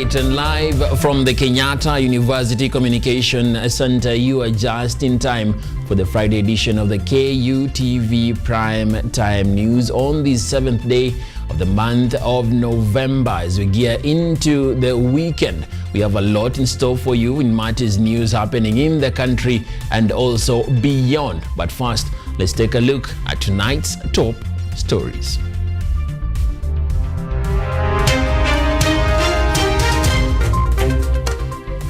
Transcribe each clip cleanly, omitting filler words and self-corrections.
right, and live from the Kenyatta University Communication Center, you are just in time for the Friday edition of the KUTV Prime Time News on the 7th day of the month of November. As we gear into the weekend, we have a lot in store for you in matters news happening in the country and also beyond. But first, let's take a look at tonight's top stories.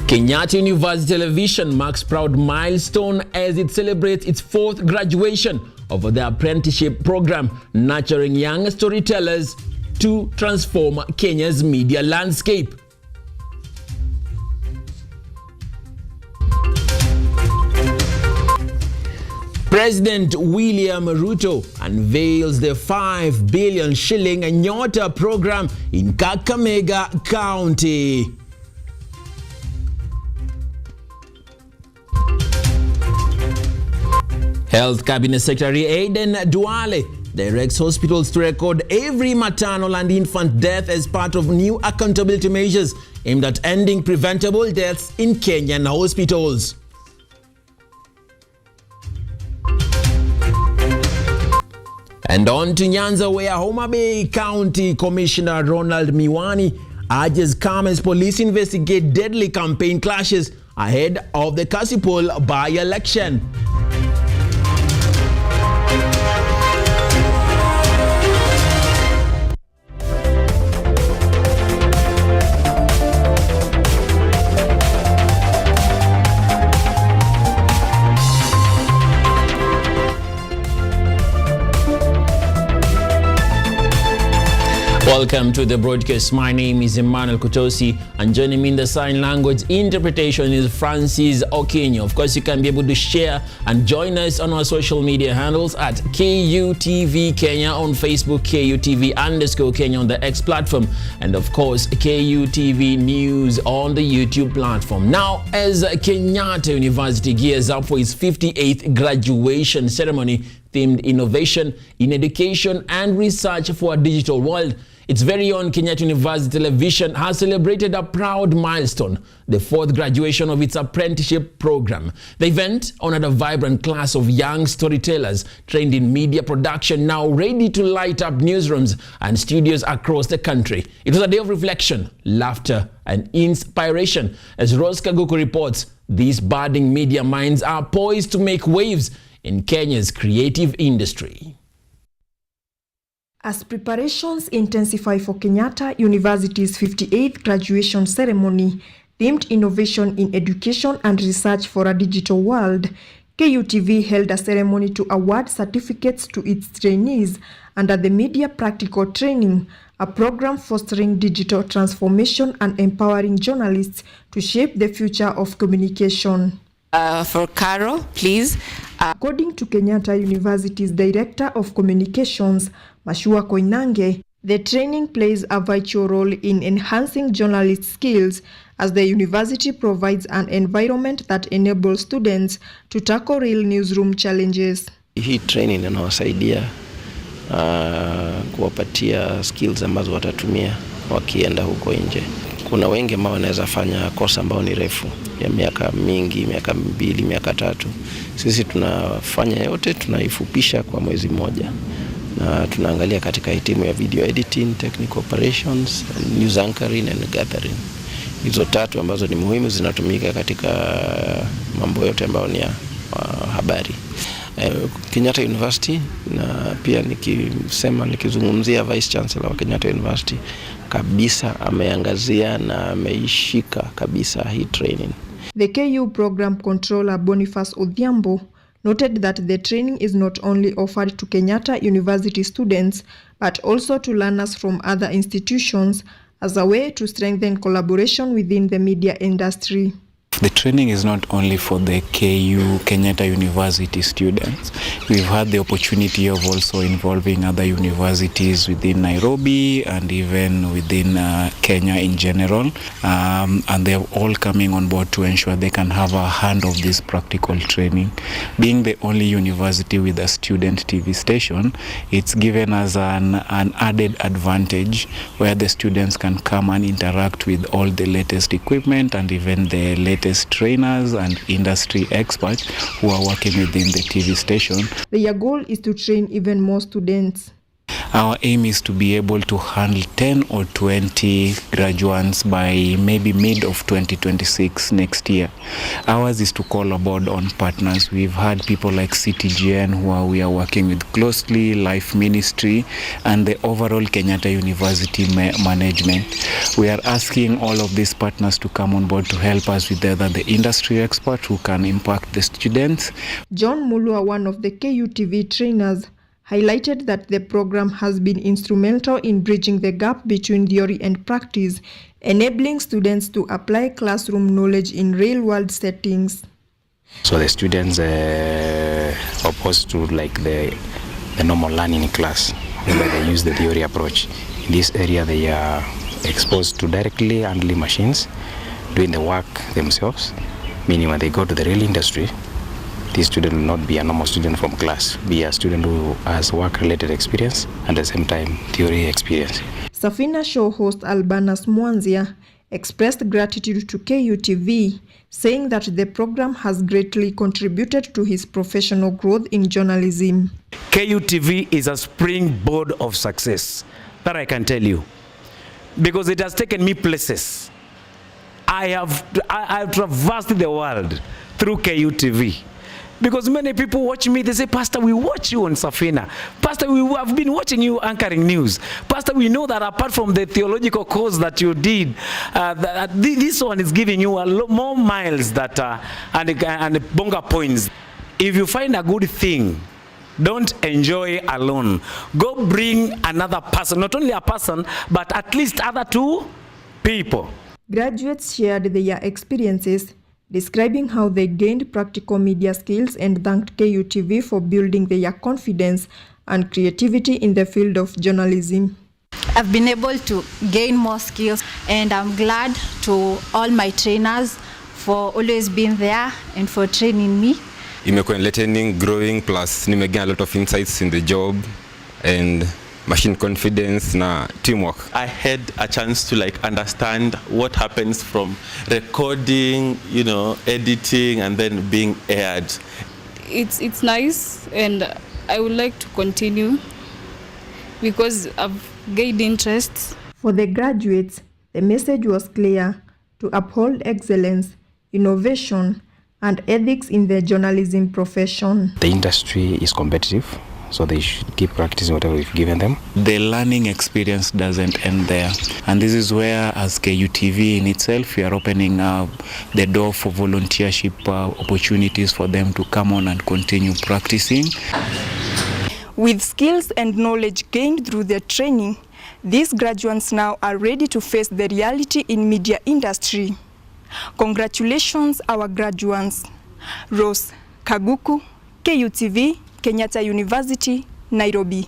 Kenyatta University Television marks proud milestone as it celebrates its 4th graduation of the apprenticeship program, nurturing young storytellers to transform Kenya's media landscape. President William Ruto unveils the 5 billion shilling Nyota program in Kakamega County. Health Cabinet Secretary Aden Duale directs hospitals to record every maternal and infant death as part of new accountability measures aimed at ending preventable deaths in Kenyan hospitals. And on to Nyanza, where Homa Bay County Commissioner Ronald Miwani urges calm as police investigate deadly campaign clashes ahead of the Kasipul by-election. Welcome to the broadcast. My name is Emmanuel Kutosi, and joining me in the sign language interpretation is Francis Okinyo. Of course, you can be able to share and join us on our social media handles at KUTV Kenya on Facebook, KUTV_Kenya on the X platform, and of course, KUTV News on the YouTube platform. Now, as Kenyatta University gears up for its 58th graduation ceremony themed Innovation in Education and Research for a Digital World, its very own Kenyatta University Television has celebrated a proud milestone, the 4th graduation of its apprenticeship program. The event honored a vibrant class of young storytellers trained in media production, now ready to light up newsrooms and studios across the country. It was a day of reflection, laughter, and inspiration. As Rose Kaguku reports, these budding media minds are poised to make waves in Kenya's creative industry. As preparations intensify for Kenyatta University's 58th graduation ceremony themed Innovation in Education and Research for a Digital World, KUTV held a ceremony to award certificates to its trainees under the Media Practical Training, a program fostering digital transformation and empowering journalists to shape the future of communication. For Carol, please. According to Kenyatta University's Director of Communications, Mashua Koinange, the training plays a vital role in enhancing journalist skills as the university provides an environment that enables students to tackle real newsroom challenges. Hii training inawasaidia kuwapatia skills ambazo watatumia wakienda huko nje. Kuna wengi ambao wanaweza fanya kosa ambao ni refu ya miaka mingi, miaka 2, miaka 3. Sisi tunafanya yote, tunaifupisha kwa mwezi mmoja. Na tunaangalia katika timu ya video editing, technical operations, news anchoring and gathering. Hizo 3 ambazo ni muhimu zinatumika katika mambo yote ambayo ni ya habari. Kenyatta University, na pia nikizungumzia Vice Chancellor wa Kenyatta University, kabisa ameangazia na ameishika kabisa hii training. The KU program controller Boniface Odhiambo noted that the training is not only offered to Kenyatta University students but also to learners from other institutions as a way to strengthen collaboration within the media industry. The training is not only for the KU, Kenyatta University students. We've had the opportunity of also involving other universities within Nairobi and even within Kenya in general. And they're all coming on board to ensure they can have a hand of this practical training. Being the only university with a student TV station, it's given us an added advantage where the students can come and interact with all the latest equipment and even the latest trainers and industry experts who are working within the TV station. Their goal is to train even more students. Our aim is to be able to handle 10 or 20 graduates by maybe mid of 2026 next year. Ours is to call aboard on partners. We've had people like CTGN who we are working with closely, Life Ministry, and the overall Kenyatta University management. We are asking all of these partners to come on board to help us with the industry experts who can impact the students. John Mulua, one of the KUTV trainers, highlighted that the program has been instrumental in bridging the gap between theory and practice, enabling students to apply classroom knowledge in real-world settings. So the students, opposed to like the normal learning in class, where they use the theory approach. In this area, they are exposed to directly handling machines, doing the work themselves, meaning when they go to the real industry, this student will not be a normal student from class, be a student who has work-related experience and at the same time theory experience. Safina show host Albanas Mwanzia expressed gratitude to KUTV, saying that the program has greatly contributed to his professional growth in journalism. KUTV is a springboard of success, that I can tell you, because it has taken me places. I have traversed the world through KUTV. Because many people watch me, they say, Pastor, we watch you on Safina. Pastor, we have been watching you anchoring news. Pastor, we know that apart from the theological course that you did, this one is giving you a lot more miles and bonga points. If you find a good thing, don't enjoy alone. Go bring another person, not only a person, but at least other two people. Graduates shared their experiences, describing how they gained practical media skills and thanked KUTV for building their confidence and creativity in the field of journalism. I've been able to gain more skills, and I'm glad to all my trainers for always being there and for training me. Imekuwa enlightening, growing, plus nimegain a lot of insights in the job and machine confidence na teamwork. I had a chance to understand what happens from recording, editing, and then being aired. It's nice, and I would like to continue because I've gained interest. For the graduates, the message was clear: to uphold excellence, innovation, and ethics in the journalism profession. The industry is competitive, so they should keep practicing whatever we've given them. The learning experience doesn't end there. And this is where, as KUTV in itself, we are opening up the door for volunteership opportunities for them to come on and continue practicing. With skills and knowledge gained through their training, these graduates now are ready to face the reality in media industry. Congratulations, our graduates. Rose Kaguku, KUTV, Kenyatta University, Nairobi.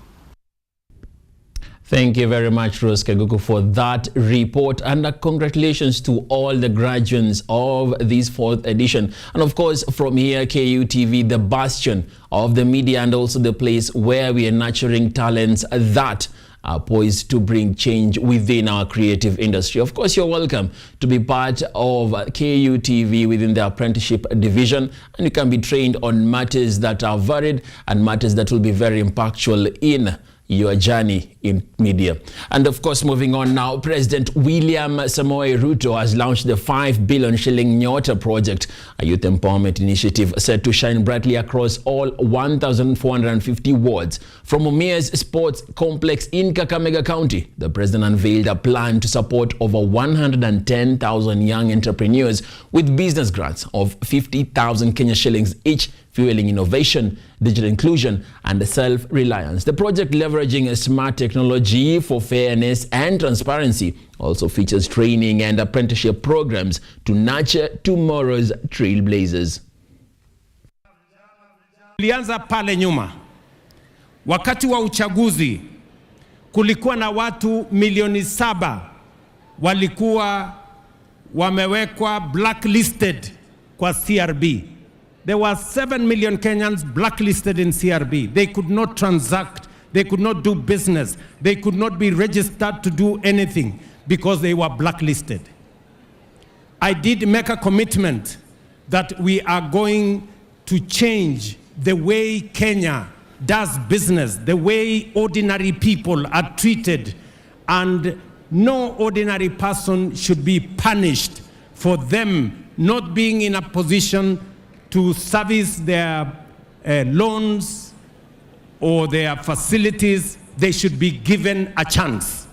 Thank you very much, Rose Kaguku, for that report. And congratulations to all the graduates of this 4th edition. And of course, from here, KUTV, the bastion of the media and also the place where we are nurturing talents that are poised to bring change within our creative industry. Of course, you're welcome to be part of KUTV within the apprenticeship division, and you can be trained on matters that are varied and matters that will be very impactful in your journey in media. And of course, moving on now, President William Samoei Ruto has launched the 5 billion shilling Nyota project, a youth empowerment initiative set to shine brightly across all 1,450 wards. From Mumias Sports Complex in Kakamega County, the president unveiled a plan to support over 110,000 young entrepreneurs with business grants of 50,000 Kenya shillings each, fueling innovation, digital inclusion, and self-reliance. The project, leveraging smart technology for fairness and transparency, also features training and apprenticeship programs to nurture tomorrow's trailblazers. Tulianza pale nyuma. Wakati wa uchaguzi kulikuwa na watu milioni 7 walikuwa wamewekwa blacklisted kwa CRB. There were 7 million Kenyans blacklisted in CRB. They could not transact, they could not do business, they could not be registered to do anything because they were blacklisted. I did make a commitment that we are going to change the way Kenya does business, the way ordinary people are treated, and no ordinary person should be punished for them not being in a position to service their loans or their facilities. They should be given a chance.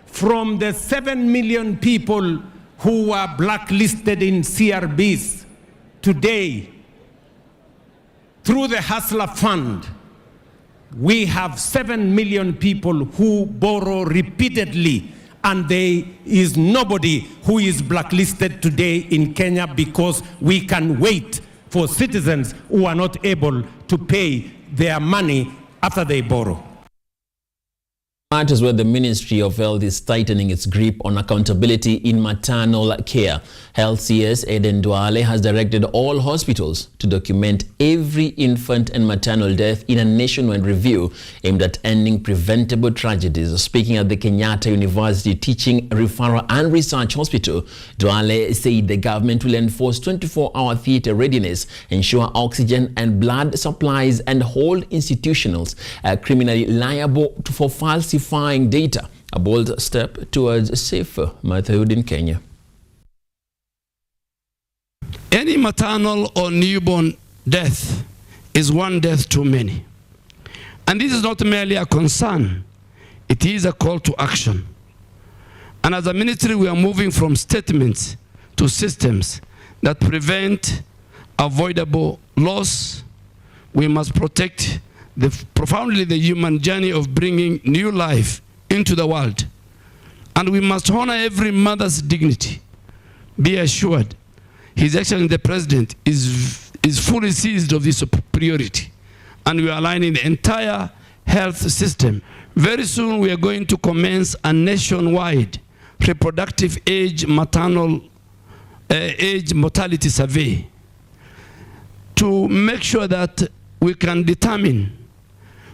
From the 7 million people who were blacklisted in CRBs, today, through the Hustler Fund, we have 7 million people who borrow repeatedly, and there is nobody who is blacklisted today in Kenya because we can wait for citizens who are not able to pay their money after they borrow. Matters where the Ministry of Health is tightening its grip on accountability in maternal care. Health CS Eden Duale has directed all hospitals to document every infant and maternal death in a nationwide review aimed at ending preventable tragedies. Speaking at the Kenyatta University Teaching, Referral and Research Hospital, Duale said the government will enforce 24-hour theatre readiness, ensure oxygen and blood supplies, and hold institutions criminally liable for falsifying data, a bold step towards a safer motherhood in Kenya. Any maternal or newborn death is one death too many. And this is not merely a concern, it is a call to action. And as a ministry, we are moving from statements to systems that prevent avoidable loss. We must protect profoundly the human journey of bringing new life into the world. And we must honor every mother's dignity. Be assured, His Excellency the President is fully seized of this priority. And we are aligning the entire health system. Very soon we are going to commence a nationwide reproductive age maternal age mortality survey to make sure that we can determine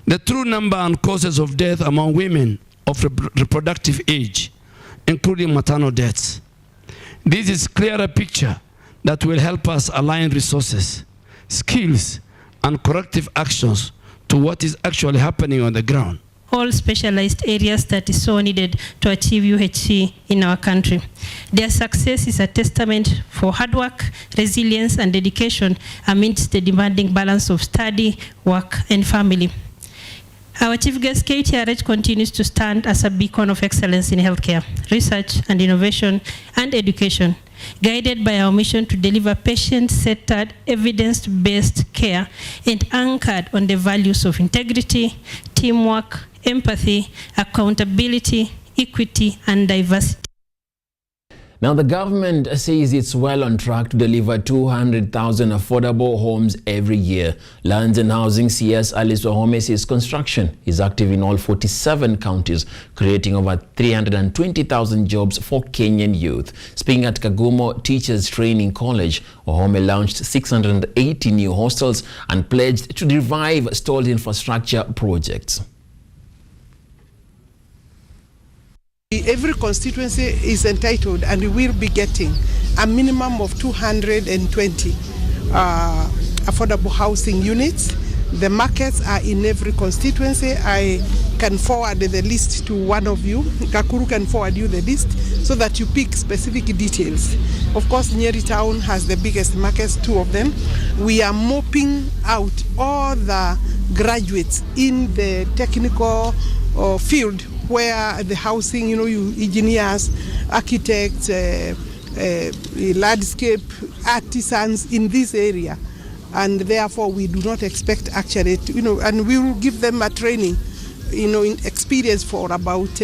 the true number and causes of death among women of reproductive age, including maternal deaths. This is a clearer picture that will help us align resources, skills, and corrective actions to what is actually happening on the ground. All specialized areas that is so needed to achieve UHC in our country. Their success is a testament for hard work, resilience, and dedication amidst the demanding balance of study, work, and family. Our chief guest, KUTVNEWS, continues to stand as a beacon of excellence in healthcare, research and innovation, and education, guided by our mission to deliver patient-centered, evidence-based care and anchored on the values of integrity, teamwork, empathy, accountability, equity, and diversity. Now, the government says it's well on track to deliver 200,000 affordable homes every year. Lands and Housing CS Alice Wahome says construction is active in all 47 counties, creating over 320,000 jobs for Kenyan youth. Speaking at Kagumo Teachers Training College, Wahome launched 680 new hostels and pledged to revive stalled infrastructure projects. Every constituency is entitled and will be getting a minimum of 220 affordable housing units. The markets are in every constituency. I can forward the list to one of you. Kakuru can forward you the list so that you pick specific details. Of course, Nyeri Town has the biggest markets, 2 of them. We are mopping out all the graduates in the technical field where the housing, you engineers, architects, landscape artisans in this area and therefore we do not expect actually to, and we will give them a training, in experience for about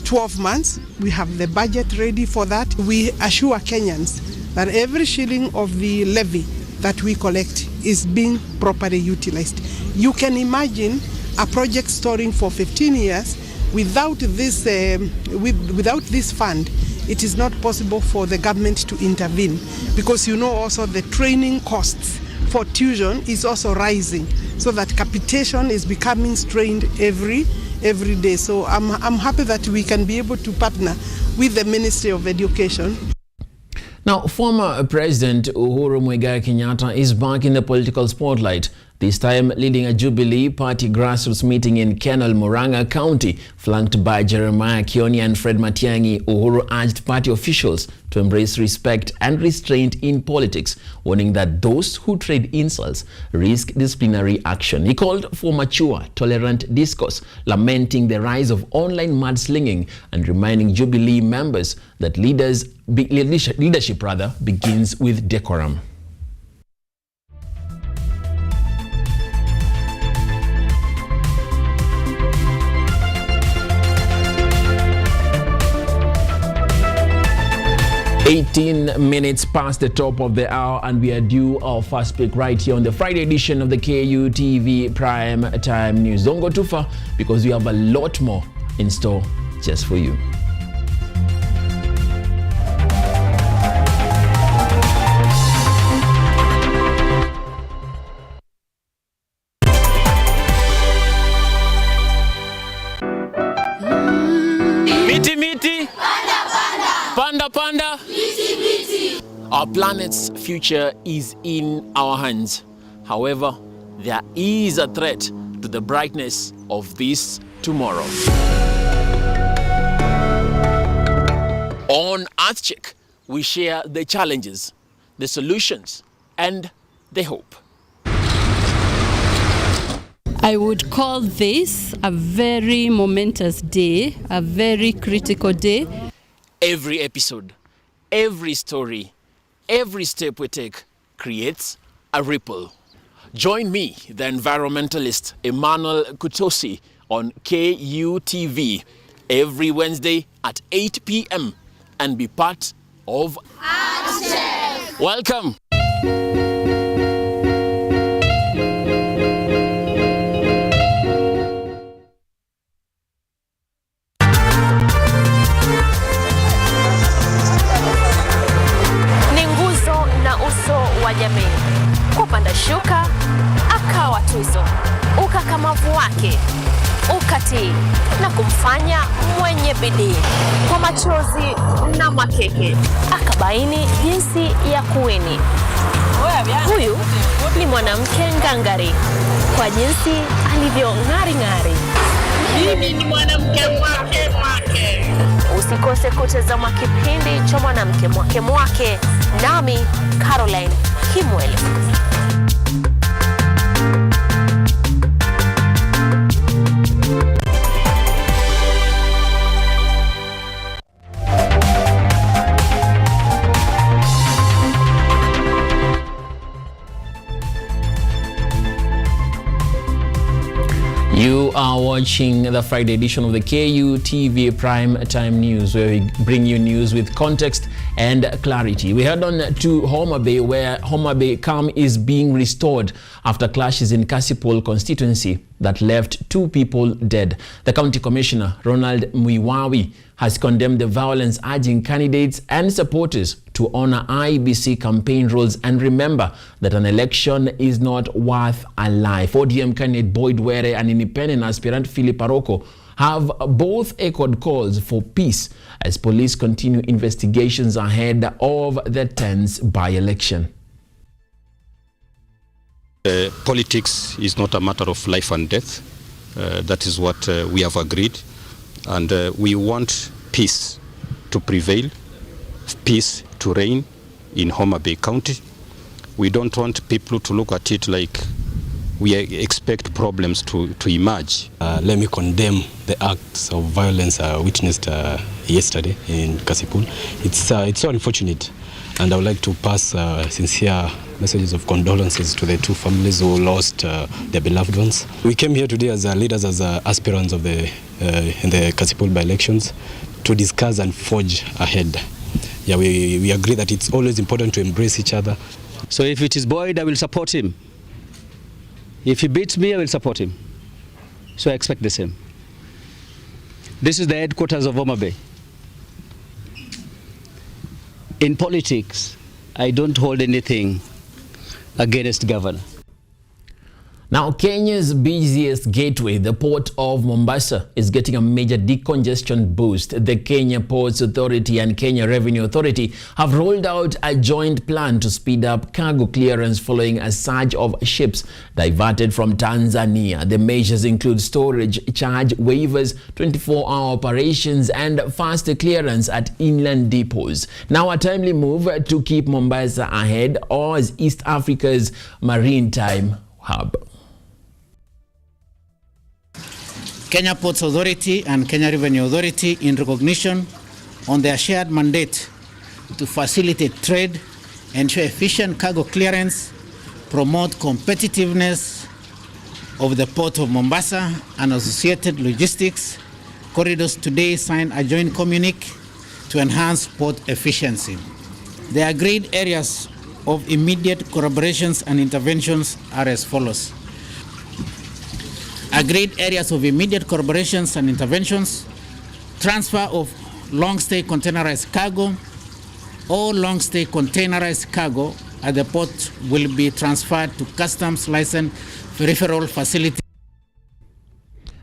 12 months. We have the budget ready for that. We assure Kenyans that every shilling of the levy that we collect is being properly utilized. You can imagine a project storing for 15 years without this fund. It is not possible for the government to intervene, because also the training costs for tuition is also rising, so that capitation is becoming strained every day. So I'm happy that we can be able to partner with the Ministry of Education. Now, former President Uhuru Muigai Kenyatta is back in the political spotlight, this time leading a Jubilee Party grassroots meeting in Kenol, Murang'a County. Flanked by Jeremiah Kioni and Fred Matiang'i, Uhuru urged party officials to embrace respect and restraint in politics, warning that those who trade insults risk disciplinary action. He called for mature, tolerant discourse, lamenting the rise of online mudslinging and reminding Jubilee members that leadership begins with decorum. Minutes past the top of the hour, and we are due our first pick right here on the Friday edition of the KUTV Prime Time News. Don't go too far, because we have a lot more in store just for you. Miti miti, panda panda. Our planet's future is in our hands. However, there is a threat to the brightness of this tomorrow. On EarthCheck, we share the challenges, the solutions, and the hope. I would call this a very momentous day, a very critical day. Every episode, every story, every step we take creates a ripple. Join me, the environmentalist Emmanuel Kutosi, on KUTV every Wednesday at 8 p.m. and be part of EarthCheck. Welcome. Wa jamii. Kupanda shuka akawa tuzo, ukakamavu wake ukatii na kumfanya mwenye bidii. Kwa machozi na makeke akabaini jinsi ya kuwini. Huyu ni mwanamke ngangari, kwa jinsi alivyo ngari ngari. Mimi ni mwanamke mwake mwake. Usikose kutazama kipindi cha mwanamke mwake mwake, nami Caroline Kimwele. You are watching the Friday edition of the KUTV Prime Time News, where we bring you news with context and clarity. We head on to Homa Bay, where Homa Bay calm is being restored after clashes in Kasipul constituency that left 2 people dead. The County Commissioner, Ronald Muiwawi, has condemned the violence, urging candidates and supporters to honor IEBC campaign rules and remember that an election is not worth a life. ODM candidate Boyd Were and independent aspirant Philip Aroko have both echoed calls for peace as police continue investigations ahead of the 10th by-election. Politics is not a matter of life and death. That is what we have agreed. And we want peace to prevail, peace to reign in Homa Bay County. We don't want people to look at it like we expect problems to emerge. Let me condemn the acts of violence witnessed yesterday in Kasipul. It's so unfortunate. And I would like to pass sincere messages of condolences to the two families who lost their beloved ones. We came here today as leaders, as aspirants of in the Kasipul by-elections to discuss and forge ahead. Yeah, we agree that it's always important to embrace each other. So if it is Boyd, I will support him. If he beats me, I will support him. So I expect the same. This is the headquarters of Homa Bay. In politics, I don't hold anything against governor. Now, Kenya's busiest gateway, the port of Mombasa, is getting a major decongestion boost. The Kenya Ports Authority and Kenya Revenue Authority have rolled out a joint plan to speed up cargo clearance following a surge of ships diverted from Tanzania. The measures include storage charge waivers, 24-hour operations, and faster clearance at inland depots. Now, a timely move to keep Mombasa ahead as East Africa's maritime hub. Kenya Ports Authority and Kenya Revenue Authority, in recognition on their shared mandate to facilitate trade, ensure efficient cargo clearance, promote competitiveness of the Port of Mombasa and associated logistics corridors, today signed a joint communique to enhance port efficiency. The agreed areas of immediate collaborations and interventions are as follows. Agreed areas of immediate collaborations and interventions: transfer of long-stay containerized cargo. All long-stay containerized cargo at the port will be transferred to customs license peripheral facility.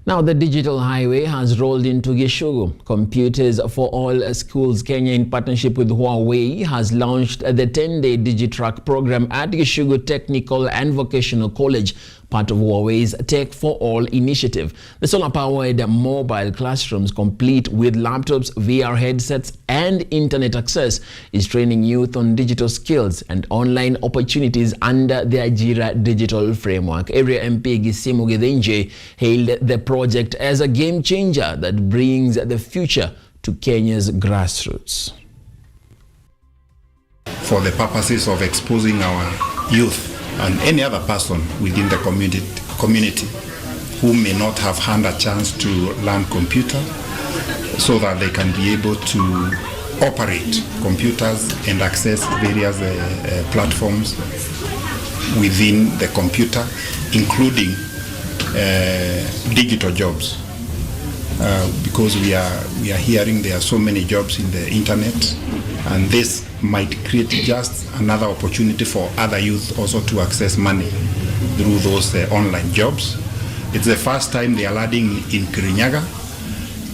Now, the digital highway has rolled into Gishugu. Computers for All Schools Kenya, in partnership with Huawei, has launched the 10-day DigiTrack program at Gishugu Technical and Vocational College, part of Huawei's Tech for All initiative. The solar-powered mobile classrooms, complete with laptops, VR headsets, and internet access, is training youth on digital skills and online opportunities under the Ajira digital framework. Area MP Gisimu Githinje hailed the project as a game changer that brings the future to Kenya's grassroots. For the purposes of exposing our youth and any other person within the community who may not have had a chance to learn computer, so that they can be able to operate computers and access various platforms within the computer, including digital jobs. Because we are hearing there are so many jobs in the internet, and this might create just another opportunity for other youth also to access money through those online jobs. It's the first time they are learning in Kirinyaga,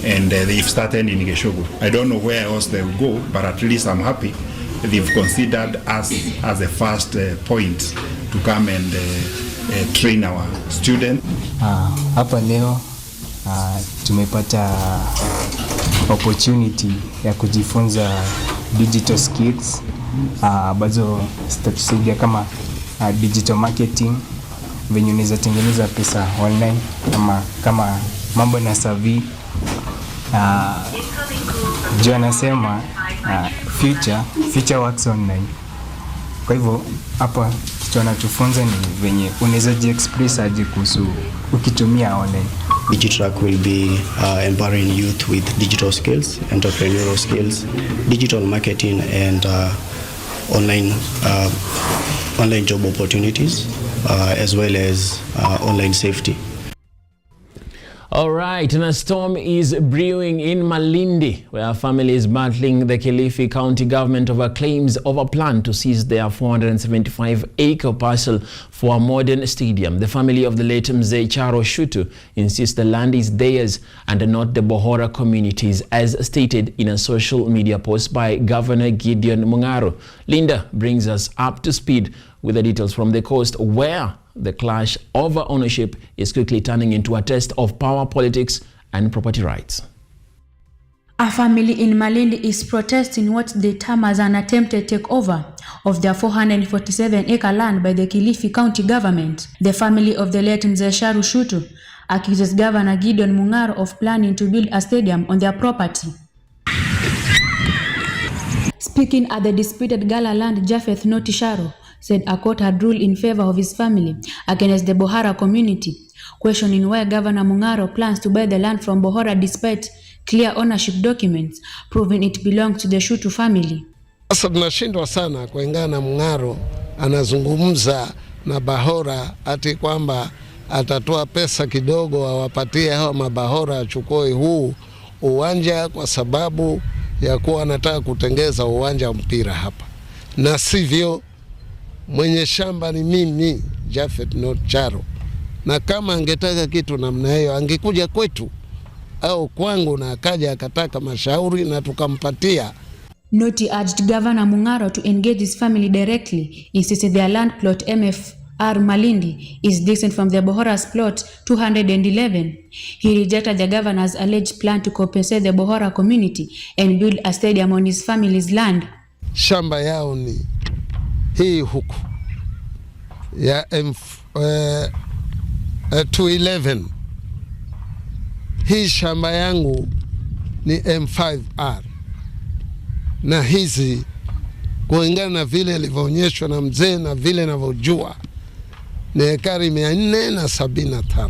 and they've started in Gishugu. I don't know where else they will go, but at least I'm happy they've considered us as a first point to come and train our students. Hapa leo tumepata opportunity ya kujifunza digital skills ambazo zitatusaidia kama digital marketing, venye unaweza tengeneza pesa online, kama mambo na survey. Joe anasema future works online. Kwa hivyo hapa kitu anatufunza ni venye unaweza ji-express aje kuhusu ukitumia online. DigiTrack will be empowering youth with digital skills, entrepreneurial skills, digital marketing, and online job opportunities, as well as online safety. All right, and a storm is brewing in Malindi, where a family is battling the Kilifi County government over claims of a plan to seize their 475-acre parcel for a modern stadium. The family of the late Mzee Charo Shutu insists the land is theirs and not the Bohora communities, as stated in a social media post by Governor Gideon Mungaro. Linda brings us up to speed with the details from the coast, where the clash over ownership is quickly turning into a test of power politics and property rights. A family in Malindi is protesting what they term as an attempted takeover of their 447-acre land by the Kilifi County government. The family of the late Mzee Charo Shutu accuses Governor Gideon Mungaro of planning to build a stadium on their property. Speaking at the disputed Gala land, Japheth Notisharo said a court had ruled in favor of his family against the Bohara community, questioning why Governor Mung'aro plans to buy the land from Bohara despite clear ownership documents proving it belongs to the Shutu family. Sasa tunashindwa sana kuingana na Mung'aro anazungumza na Bahora ati kwamba atatoa pesa kidogo awapatie hao mabahora achukue huu uwanja kwa sababu ya kuwa anataka kutengeza uwanja wa mpira hapa. Na sivyo, mwenye shamba ni mimi Japheth Notisharo. Na kama angetaka kitu namna hiyo angekuja kwetu au kwangu na akaja akataka mashauri na tukampatia. Noti urged Governor Mung'aro to engage his family directly, insisted their land plot MFR Malindi is distant from the Bohora's plot 211. He rejected the governor's alleged plan to compensate the Bohora community and build a stadium on his family's land. Shamba yao ni hii huku ya 211. Hii shamba yangu ni M5R. Na hizi kulingana na vile ilivyoonyeshwa na mzee na vile ninavyojua ni ekari 475.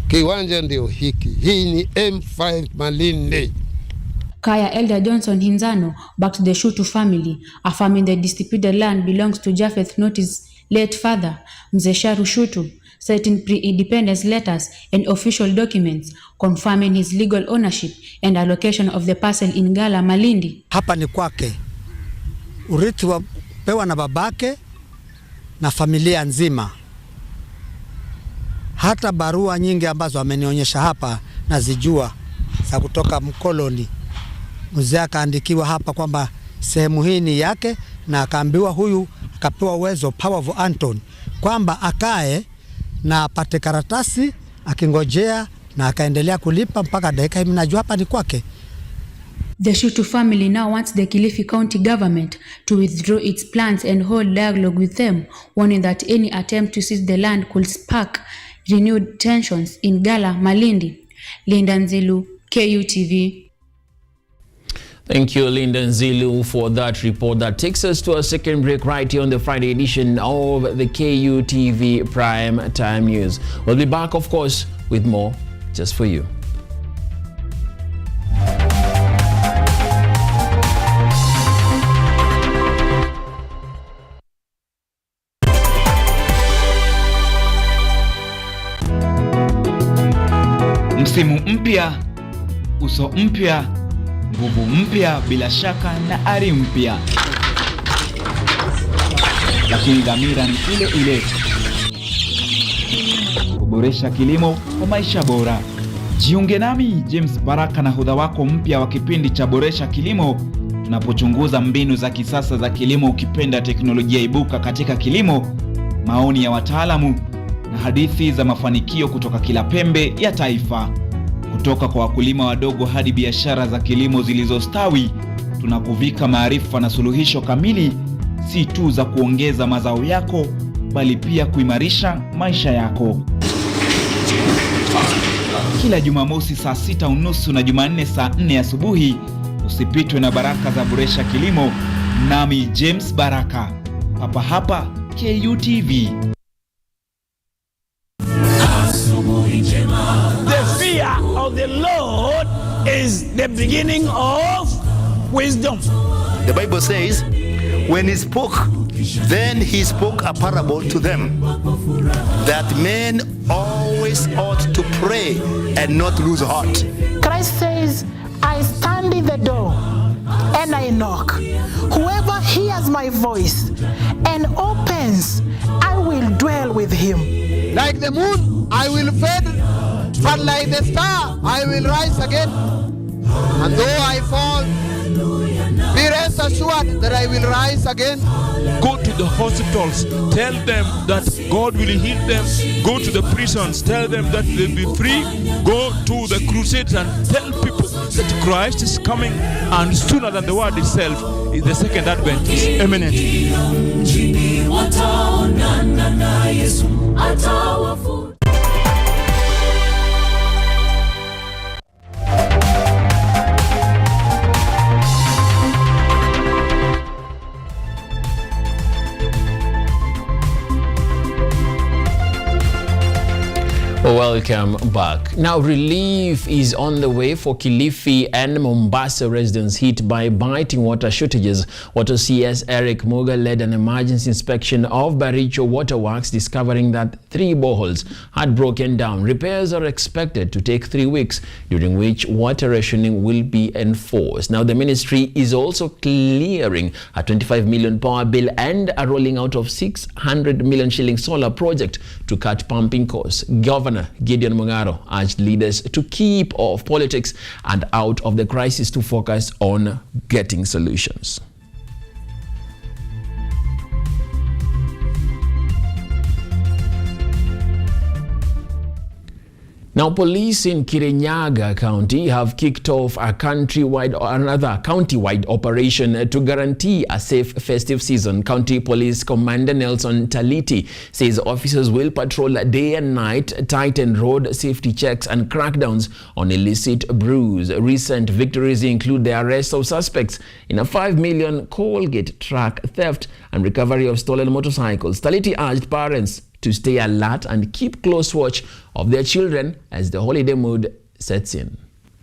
Kiwanja ndio hiki. Hii ni M5 Malindi. Kaya Elder Johnson Hinzano backed the Shutu family, affirming the disputed land belongs to Japheth Noti's late father, Mzee Sharu Shutu, citing pre-independence letters and official documents confirming his legal ownership and allocation of the parcel in Gala Malindi. Hapa ni kwake. Urithi wa pewa na babake na familia nzima. Hata barua nyingi ambazo amenionyesha hapa nazijua za kutoka mkoloni. Mzee akaandikiwa hapa kwamba sehemu hii ni yake na akaambiwa huyu akapewa uwezo power of Anton kwamba akae na apate karatasi akingojea na akaendelea kulipa mpaka dakika hii najua hapa ni kwake. The Shutu family now wants the Kilifi County government to withdraw its plans and hold dialogue with them, warning that any attempt to seize the land could spark renewed tensions in Gala Malindi. Linda Nzilu, KUTV. Thank you, Linda Nzilu, for that report. That takes us to our second break right here on the Friday edition of the KUTV Prime Time News. We'll be back, of course, with more just for you. Msimu mpya, uso mpya, nguvu mpya, bila shaka na ari mpya, lakini dhamira ni ile ile: kuboresha kilimo kwa maisha bora. Jiunge nami James Baraka na nahodha wako mpya wa kipindi cha Boresha Kilimo, tunapochunguza mbinu za kisasa za kilimo, ukipenda teknolojia ibuka katika kilimo, maoni ya wataalamu na hadithi za mafanikio kutoka kila pembe ya taifa. Kutoka kwa wakulima wadogo hadi biashara za kilimo zilizostawi, tunakuvika maarifa na suluhisho kamili, si tu za kuongeza mazao yako, bali pia kuimarisha maisha yako. Kila Jumamosi saa 6:30 na Jumanne saa 4 asubuhi, usipitwe na baraka za Boresha Kilimo, nami James Baraka, hapa hapa KUTV. The fear of the Lord is the beginning of wisdom. The Bible says, when he spoke, then he spoke a parable to them, that men always ought to pray and not lose heart. Christ says, I stand in the door and I knock. Whoever hears my voice and opens, I will dwell with him. Like the moon, I will fade, but like the star, I will rise again. And though I fall, be rest assured that I will rise again. Go to the hospitals, tell them that God will heal them. Go to the prisons, tell them that they'll be free. Go to the crusades and tell people that Christ is coming, and sooner than the word itself, the second advent is imminent. Welcome back. Now, relief is on the way for Kilifi and Mombasa residents hit by biting water shortages. Water CS Eric Muga led an emergency inspection of Baricho Waterworks, discovering that 3 boreholes had broken down. Repairs are expected to take 3 weeks, during which water rationing will be enforced. Now, the ministry is also clearing a 25 million power bill and a rolling out of 600 million shilling solar project to cut pumping costs. Governor Gideon Mung'aro urged leaders to keep off politics and out of the crisis to focus on getting solutions. Now, police in Kirinyaga County have kicked off another county-wide operation to guarantee a safe festive season. County Police Commander Nelson Taliti says officers will patrol day and night, tighten road safety checks and crackdowns on illicit brews. Recent victories include the arrest of suspects in a 5 million Colgate truck theft and recovery of stolen motorcycles. Taliti urged parents to stay alert and keep close watch of their children as the holiday mood sets in.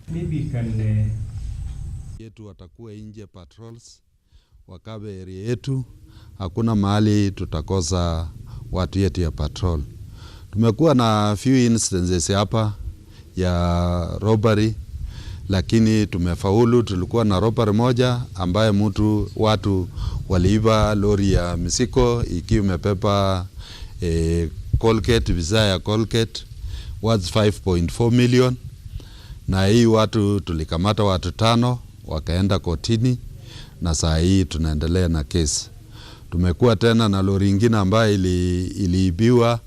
Maybe you can yetu watakuwa nje patrols wakabe area yetu, hakuna mahali tutakosa watu yetu ya patrol. Tumekuwa na few instances hapa ya robbery, lakini tumefaulu. Tulikuwa na robbery moja ambaye watu waliiba lori ya misiko ikiwa imepepa Colgate, visa ya Colgate worth 5.4 million. Na hii watu tulikamata watu 5 wakaenda kotini na saa hii tunaendelea na kesi. Tumekuwa tena na lori ingine ambayo iliibiwa.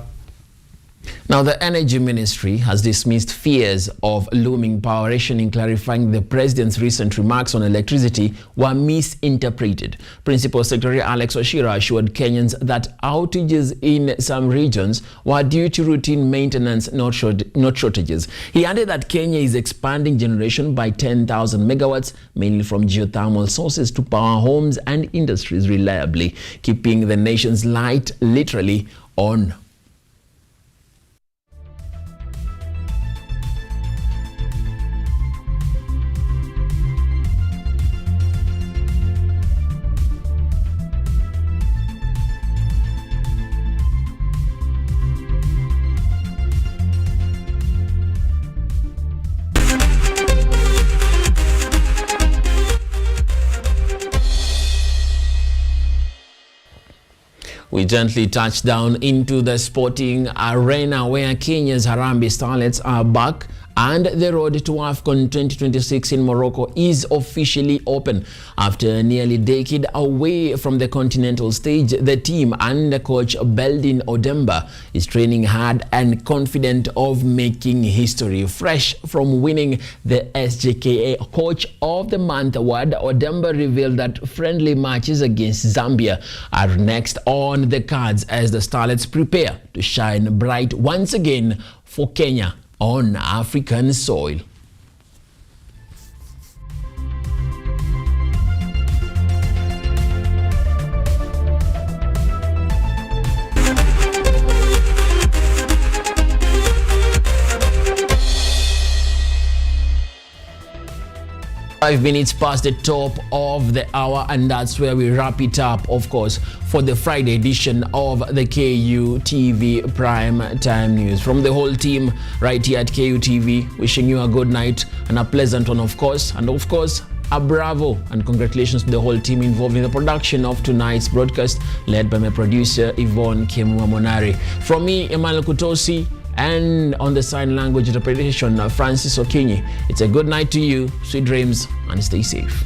Now, the Energy Ministry has dismissed fears of looming power rationing, clarifying the President's recent remarks on electricity were misinterpreted. Principal Secretary Alex Oshira assured Kenyans that outages in some regions were due to routine maintenance, not shortages. He added that Kenya is expanding generation by 10,000 megawatts, mainly from geothermal sources, to power homes and industries reliably, keeping the nation's light literally on. We gently touch down into the sporting arena where Kenya's Harambee Starlets are back and the road to AFCON 2026 in Morocco is officially open. After a nearly decade away from the continental stage, the team under coach Beldin Odemba is training hard and confident of making history. Fresh from winning the SJKA Coach of the Month award, Odemba revealed that friendly matches against Zambia are next on the cards as the Starlets prepare to shine bright once again for Kenya on African soil. Five minutes past the top of the hour, and that's where we wrap it up, of course, for the Friday edition of the KUTV Prime Time News. From the whole team right here at KUTV, wishing you a good night and a pleasant one, of course. And of course, a bravo and congratulations to the whole team involved in the production of tonight's broadcast, led by my producer, Yvonne Kemua Monari. From me, Emmanuel Kutosi, and on the sign language interpretation, Francis Okinyi. It's a good night to you, sweet dreams, and stay safe.